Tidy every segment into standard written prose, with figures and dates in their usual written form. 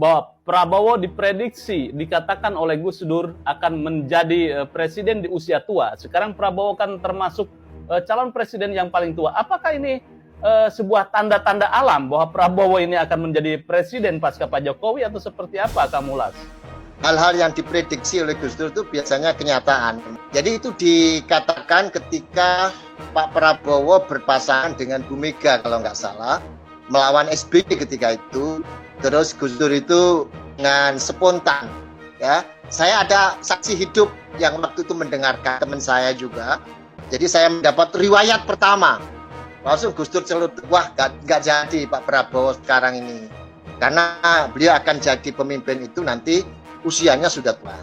bahwa Prabowo diprediksi, dikatakan oleh Gus Dur akan menjadi presiden di usia tua. Sekarang Prabowo kan termasuk calon presiden yang paling tua. Apakah ini sebuah tanda-tanda alam bahwa Prabowo ini akan menjadi presiden pasca Pak Jokowi atau seperti apa, Kang Mulas? Hal-hal yang diprediksi oleh Gus Dur itu biasanya kenyataan. Jadi itu dikatakan ketika Pak Prabowo berpasangan dengan Bu Mega kalau nggak salah, melawan SBY ketika itu. Terus Gus Dur itu dengan spontan, ya. Saya ada saksi hidup yang waktu itu mendengarkan, teman saya juga. Jadi saya mendapat riwayat pertama. Langsung Gus Dur celutuk, wah nggak jadi Pak Prabowo sekarang ini. Karena beliau akan jadi pemimpin itu nanti usianya sudah tua.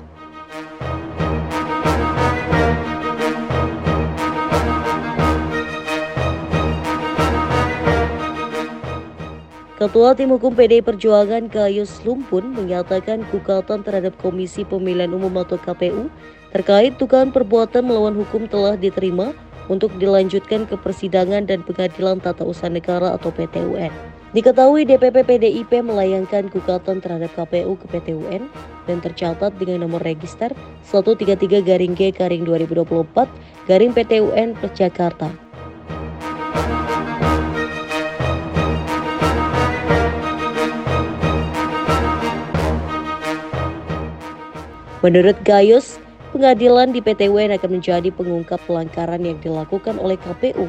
Ketua Tim Hukum PDI Perjuangan Gayus Lumpun menyatakan gugatan terhadap Komisi Pemilihan Umum atau KPU terkait dugaan perbuatan melawan hukum telah diterima untuk dilanjutkan ke persidangan dan pengadilan tata usaha negara atau PT-UN. Diketahui DPP PDIP melayangkan gugatan terhadap KPU ke PT-UN dan tercatat dengan nomor register 133-G-2024-PT-UN Jakarta. Menurut Gayus, pengadilan di PT-UN akan menjadi pengungkap pelanggaran yang dilakukan oleh KPU.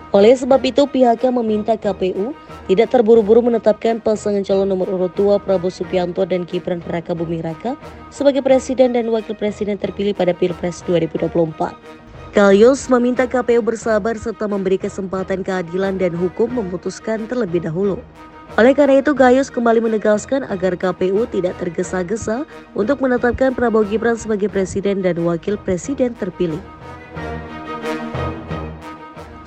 Oleh sebab itu, pihaknya meminta KPU tidak terburu-buru menetapkan pasangan calon nomor urut 2 Prabowo Subianto dan Gibran Rakabuming Raka sebagai presiden dan wakil presiden terpilih pada Pilpres 2024. Gayus meminta KPU bersabar serta memberi kesempatan keadilan dan hukum memutuskan terlebih dahulu. Oleh karena itu, Gayus kembali menegaskan agar KPU tidak tergesa-gesa untuk menetapkan Prabowo Gibran sebagai presiden dan wakil presiden terpilih.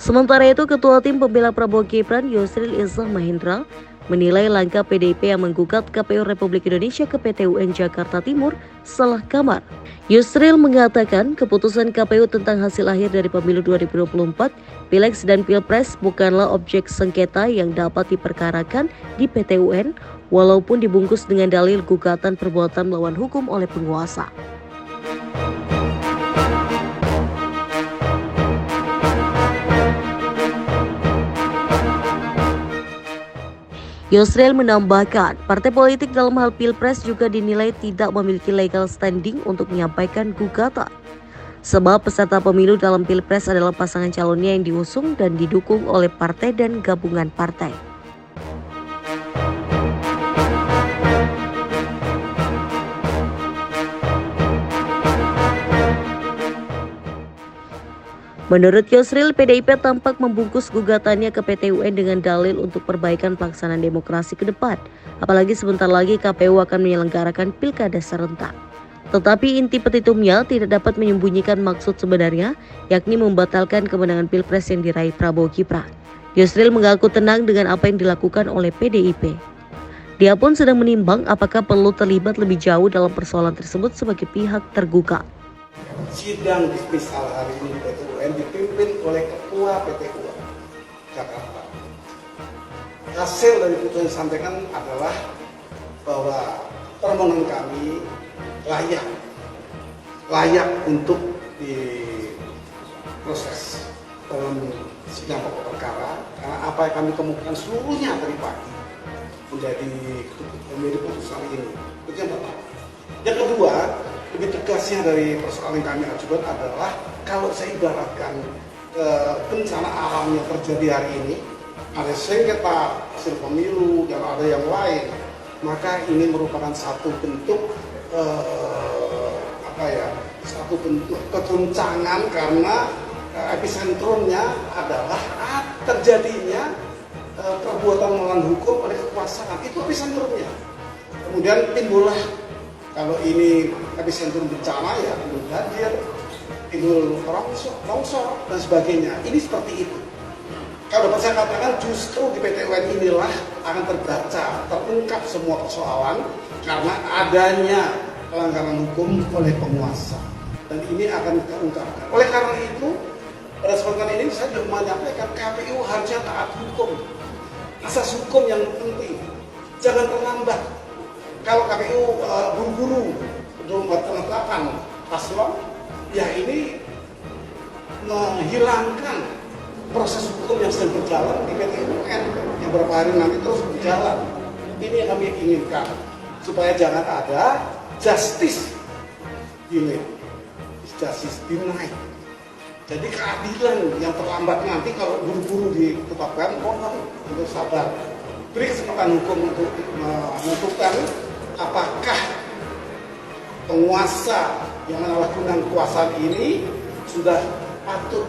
Sementara itu, Ketua Tim Pembela Prabowo Gibran Yusril Izzah Mahendra menilai langkah PDIP yang menggugat KPU Republik Indonesia ke PT-UN Jakarta Timur salah kamar. Yusril mengatakan keputusan KPU tentang hasil akhir dari pemilu 2024, Pilegs dan Pilpres bukanlah objek sengketa yang dapat diperkarakan di PT-UN walaupun dibungkus dengan dalil gugatan perbuatan melawan hukum oleh penguasa. Yusril menambahkan, partai politik dalam hal Pilpres juga dinilai tidak memiliki legal standing untuk menyampaikan gugatan. Sebab peserta pemilu dalam Pilpres adalah pasangan calonnya yang diusung dan didukung oleh partai dan gabungan partai. Menurut Yusril, PDIP tampak membungkus gugatannya ke PT-UN dengan dalil untuk perbaikan pelaksanaan demokrasi ke depan. Apalagi sebentar lagi KPU akan menyelenggarakan pilkada serentak. Tetapi inti petitumnya tidak dapat menyembunyikan maksud sebenarnya, yakni membatalkan kemenangan Pilpres yang diraih Prabowo Gibran. Yusril mengaku tenang dengan apa yang dilakukan oleh PDIP. Dia pun sedang menimbang apakah perlu terlibat lebih jauh dalam persoalan tersebut sebagai pihak tergugat. Sidang spesial hari ini di PT-UN dipimpin oleh Ketua PT-UN Jakarta. Hasil dari putusan yang disampaikan adalah bahwa permohonan kami layak untuk diproses dalam sidang pokok perkara karena apa yang kami kemukakan seluruhnya dari pagi menjadi putusan ini. Itu yang pertama. Yang kedua, lebih tegasnya dari persoalan yang kami ajukan adalah kalau saya ibaratkan bencana alam yang terjadi hari ini, ada sengketa hasil pemilu dan ada yang lain, maka ini merupakan satu bentuk satu bentuk kegoncangan karena episentrumnya adalah terjadinya perbuatan melawan hukum oleh kekuasaan, itu episentrumnya. Kemudian timbullah, kalau ini epicentrum bencana ya timbul banjir, timbul longsor dan sebagainya. Ini seperti itu. Kalau dapat saya katakan justru di PT-UN inilah akan terungkap semua persoalan karena adanya pelanggaran hukum oleh penguasa. dan ini akan kita ungkapkan. Oleh karena itu, pada kesempatan ini saya juga menyampaikan KPU harusnya taat hukum, asas hukum yang penting, jangan terlambat. Kalau KPU buru-buru untuk penetapan paslon, ya ini menghilangkan proses hukum yang sedang berjalan di PT UN yang beberapa hari nanti terus berjalan. Ini yang kami inginkan, supaya jangan ada justice delay, justice denied. Jadi keadilan yang terlambat nanti kalau buru-buru ditetapkan, mohon untuk sabar. Beri kesempatan hukum untuk menentukan apakah penguasa yang menyalahgunakan kekuasaan ini sudah patut